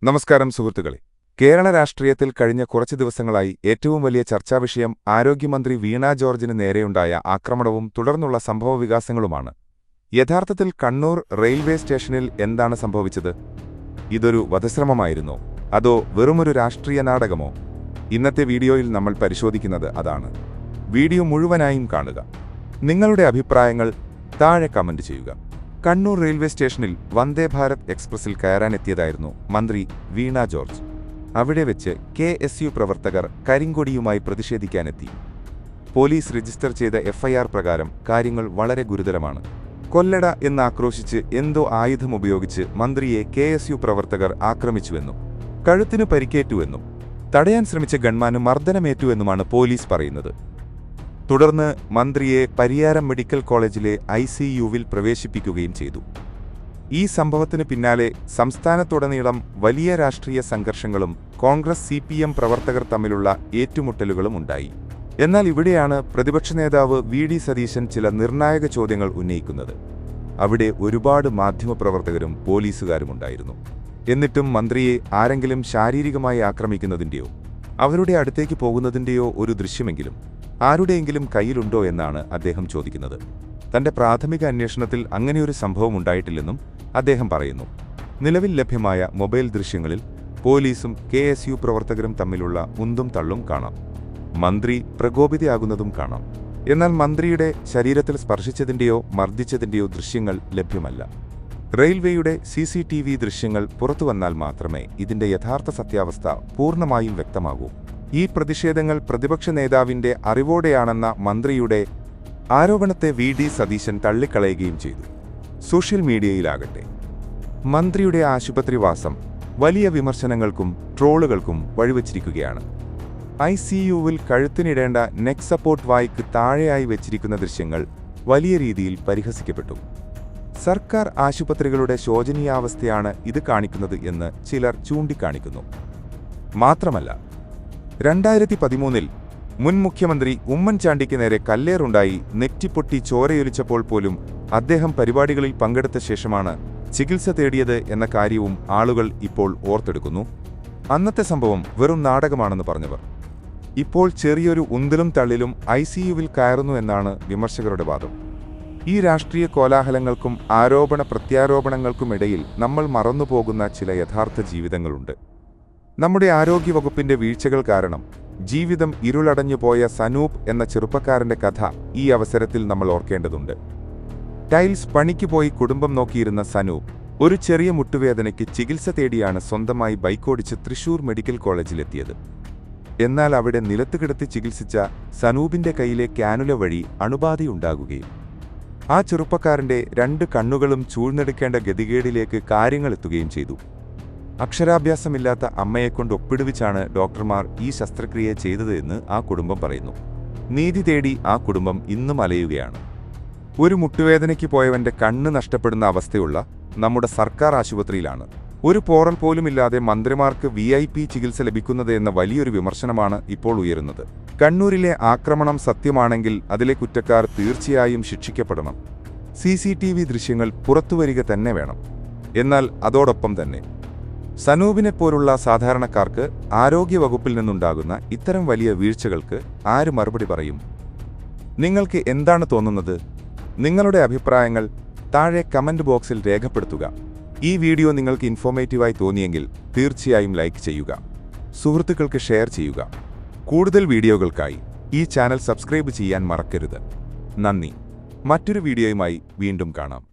നമസ്കാരം സുഹൃത്തുക്കളെ. കേരള രാഷ്ട്രീയത്തിൽ കഴിഞ്ഞ കുറച്ചു ദിവസങ്ങളായി ഏറ്റവും വലിയ ചർച്ചാവിഷയം ആരോഗ്യമന്ത്രി വീണ ജോർജിന് നേരെയുണ്ടായ ആക്രമണവും തുടർന്നുള്ള സംഭവവികാസങ്ങളുമാണ്. യഥാർത്ഥത്തിൽ കണ്ണൂർ റെയിൽവേ സ്റ്റേഷനിൽ എന്താണ് സംഭവിച്ചത്? ഇതൊരു വധശ്രമമായിരുന്നോ, അതോ വെറുമൊരു രാഷ്ട്രീയ നാടകമോ? ഇന്നത്തെ വീഡിയോയിൽ നമ്മൾ പരിശോധിക്കുന്നത് അതാണ്. വീഡിയോ മുഴുവനായും കാണുക. നിങ്ങളുടെ അഭിപ്രായങ്ങൾ താഴെ കമന്റ് ചെയ്യുക. കണ്ണൂർ റെയിൽവേ സ്റ്റേഷനിൽ വന്ദേ ഭാരത് എക്സ്പ്രസിൽ കയറാനെത്തിയതായിരുന്നു മന്ത്രി വീണ ജോർജ്. അവിടെ വെച്ച് KSU പ്രവർത്തകർ കരിങ്കൊടിയുമായി പ്രതിഷേധിക്കാനെത്തി. പോലീസ് രജിസ്റ്റർ ചെയ്ത FIR പ്രകാരം കാര്യങ്ങൾ വളരെ ഗുരുതരമാണ്. കൊല്ലട എന്നാക്രോശിച്ച് എന്തോ ആയുധമുപയോഗിച്ച് മന്ത്രിയെ KSU പ്രവർത്തകർ ആക്രമിച്ചുവെന്നും കഴുത്തിന് പരിക്കേറ്റുവെന്നും തടയാൻ ശ്രമിച്ച ഗൺമാന് മർദ്ദനമേറ്റുവെന്നുമാണ് പോലീസ് പറയുന്നത്. തുടർന്ന് മന്ത്രിയെ പരിയാരം മെഡിക്കൽ കോളേജിലെ ICUവിൽ പ്രവേശിപ്പിക്കുകയും ചെയ്തു. ഈ സംഭവത്തിന് പിന്നാലെ സംസ്ഥാനത്തുടനീളം വലിയ രാഷ്ട്രീയ സംഘർഷങ്ങളും കോൺഗ്രസ് CPM പ്രവർത്തകർ തമ്മിലുള്ള ഏറ്റുമുട്ടലുകളും ഉണ്ടായി. എന്നാൽ ഇവിടെയാണ് പ്രതിപക്ഷ നേതാവ് VD സതീശൻ ചില നിർണായക ചോദ്യങ്ങൾ ഉന്നയിക്കുന്നത്. അവിടെ ഒരുപാട് മാധ്യമപ്രവർത്തകരും പോലീസുകാരുമുണ്ടായിരുന്നു. എന്നിട്ടും മന്ത്രിയെ ആരെങ്കിലും ശാരീരികമായി ആക്രമിക്കുന്നതിൻ്റെയോ അവരുടെ അടുത്തേക്ക് പോകുന്നതിൻ്റെയോ ഒരു ദൃശ്യമെങ്കിലും ആരുടെയെങ്കിലും കയ്യിലുണ്ടോ എന്നാണ് അദ്ദേഹം ചോദിക്കുന്നത്. തന്റെ പ്രാഥമിക അന്വേഷണത്തിൽ അങ്ങനെയൊരു സംഭവം ഉണ്ടായിട്ടില്ലെന്നും അദ്ദേഹം പറയുന്നു. നിലവിൽ ലഭ്യമായ മൊബൈൽ ദൃശ്യങ്ങളിൽ പോലീസും KSU പ്രവർത്തകരും തമ്മിലുള്ള ഉന്തും തള്ളും കാണാം. മന്ത്രി പ്രകോപിതയാകുന്നതും കാണാം. എന്നാൽ മന്ത്രിയുടെ ശരീരത്തിൽ സ്പർശിച്ചതിൻ്റെയോ മർദ്ദിച്ചതിൻ്റെയോ ദൃശ്യങ്ങൾ ലഭ്യമല്ല. റെയിൽവേയുടെ CCTV ദൃശ്യങ്ങൾ പുറത്തുവന്നാൽ മാത്രമേ ഇതിന്റെ യഥാർത്ഥ സത്യാവസ്ഥ പൂർണ്ണമായും വ്യക്തമാകൂ. ഈ പ്രതിഷേധങ്ങൾ പ്രതിപക്ഷ നേതാവിന്റെ അറിവോടെയാണെന്ന മന്ത്രിയുടെ ആരോപണത്തെ VD സതീശൻ തള്ളിക്കളയുകയും ചെയ്തു. സോഷ്യൽ മീഡിയയിലാകട്ടെ മന്ത്രിയുടെ ആശുപത്രിവാസം വലിയ വിമർശനങ്ങൾക്കും ട്രോളുകൾക്കും വഴിവെച്ചിരിക്കുകയാണ്. ICUവിൽ കഴുത്തിനിടേണ്ട നെക്ക് സപ്പോർട്ട് വായ്ക്ക് താഴെയായി വെച്ചിരിക്കുന്ന ദൃശ്യങ്ങൾ വലിയ രീതിയിൽ പരിഹസിക്കപ്പെട്ടു. സർക്കാർ ആശുപത്രികളുടെ ശോചനീയാവസ്ഥയാണ് ഇത് കാണിക്കുന്നത് എന്ന് ചിലർ ചൂണ്ടിക്കാണിക്കുന്നു. മാത്രമല്ല, 2013 മുൻ മുഖ്യമന്ത്രി ഉമ്മൻചാണ്ടിക്ക് നേരെ കല്ലേറുണ്ടായി നെറ്റിപ്പൊട്ടി ചോരയൊലിച്ചപ്പോൾ പോലും അദ്ദേഹം പരിപാടികളിൽ പങ്കെടുത്ത ശേഷമാണ് ചികിത്സ തേടിയത് എന്ന കാര്യവും ആളുകൾ ഇപ്പോൾ ഓർത്തെടുക്കുന്നു. അന്നത്തെ സംഭവം വെറും നാടകമാണെന്ന് പറഞ്ഞവർ ഇപ്പോൾ ചെറിയൊരു ഉന്തലും തള്ളിലും ICUവിൽ കയറുന്നു എന്നാണ് വിമർശകരുടെ വാദം. ഈ രാഷ്ട്രീയ കോലാഹലങ്ങൾക്കും ആരോപണ പ്രത്യാരോപണങ്ങൾക്കുമിടയിൽ നമ്മൾ മറന്നുപോകുന്ന ചില യഥാർത്ഥ ജീവിതങ്ങളുണ്ട്. നമ്മുടെ ആരോഗ്യവകുപ്പിന്റെ വീഴ്ചകൾ കാരണം ജീവിതം ഇരുളടഞ്ഞുപോയ സനൂപ് എന്ന ചെറുപ്പക്കാരന്റെ കഥ ഈ അവസരത്തിൽ നമ്മൾ ഓർക്കേണ്ടതുണ്ട്. ടൈൽസ് പണിക്ക് പോയി കുടുംബം നോക്കിയിരുന്ന സനൂപ് ഒരു ചെറിയ മുട്ടുവേദനയ്ക്ക് ചികിത്സ തേടിയാണ് സ്വന്തമായി ബൈക്കോടിച്ച് തൃശൂർ മെഡിക്കൽ കോളേജിലെത്തിയത്. എന്നാൽ അവിടെ നിലത്ത് കിടത്തി ചികിത്സിച്ച സനൂപിന്റെ കയ്യിലെ കാനുല വഴി അണുബാധയുണ്ടാകുകയും ആ ചെറുപ്പക്കാരന്റെ 2 കണ്ണുകളും ചൂഴ്ന്നെടുക്കേണ്ട ഗതികേടിലേക്ക് കാര്യങ്ങളെത്തുകയും ചെയ്തു. അക്ഷരാഭ്യാസമില്ലാത്ത അമ്മയെക്കൊണ്ട് ഒപ്പിടുവിച്ചാണ് ഡോക്ടർമാർ ഈ ശസ്ത്രക്രിയ ചെയ്തത് എന്ന് ആ കുടുംബം പറയുന്നു. നീതി തേടി ആ കുടുംബം ഇന്നും അലയുകയാണ്. ഒരു മുട്ടുവേദനയ്ക്ക് പോയവന്റെ കണ്ണ് നഷ്ടപ്പെടുന്ന അവസ്ഥയുള്ള നമ്മുടെ സർക്കാർ ആശുപത്രിയിലാണ് ഒരു പോറൽ പോലുമില്ലാതെ മന്ത്രിമാർക്ക് VIP ചികിത്സ ലഭിക്കുന്നത് എന്ന വലിയൊരു വിമർശനമാണ് ഇപ്പോൾ ഉയരുന്നത്. കണ്ണൂരിലെ ആക്രമണം സത്യമാണെങ്കിൽ അതിലെ കുറ്റക്കാർ തീർച്ചയായും ശിക്ഷിക്കപ്പെടണം. CCTV ദൃശ്യങ്ങൾ പുറത്തുവരിക തന്നെ വേണം. എന്നാൽ അതോടൊപ്പം തന്നെ സനൂപിനെപ്പോലുള്ള സാധാരണക്കാർക്ക് ആരോഗ്യവകുപ്പിൽ നിന്നുണ്ടാകുന്ന ഇത്തരം വലിയ വീഴ്ചകൾക്ക് ആര് മറുപടി പറയും? നിങ്ങൾക്ക് എന്താണ് തോന്നുന്നത്? നിങ്ങളുടെ അഭിപ്രായങ്ങൾ താഴെ കമന്റ് ബോക്സിൽ രേഖപ്പെടുത്തുക. ഈ വീഡിയോ നിങ്ങൾക്ക് ഇൻഫോർമേറ്റീവായി തോന്നിയെങ്കിൽ തീർച്ചയായും ലൈക്ക് ചെയ്യുക, സുഹൃത്തുക്കൾക്ക് ഷെയർ ചെയ്യുക. കൂടുതൽ വീഡിയോകൾക്കായി ഈ ചാനൽ സബ്സ്ക്രൈബ് ചെയ്യാൻ മറക്കരുത്. നന്ദി. മറ്റൊരു വീഡിയോയുമായി വീണ്ടും കാണാം.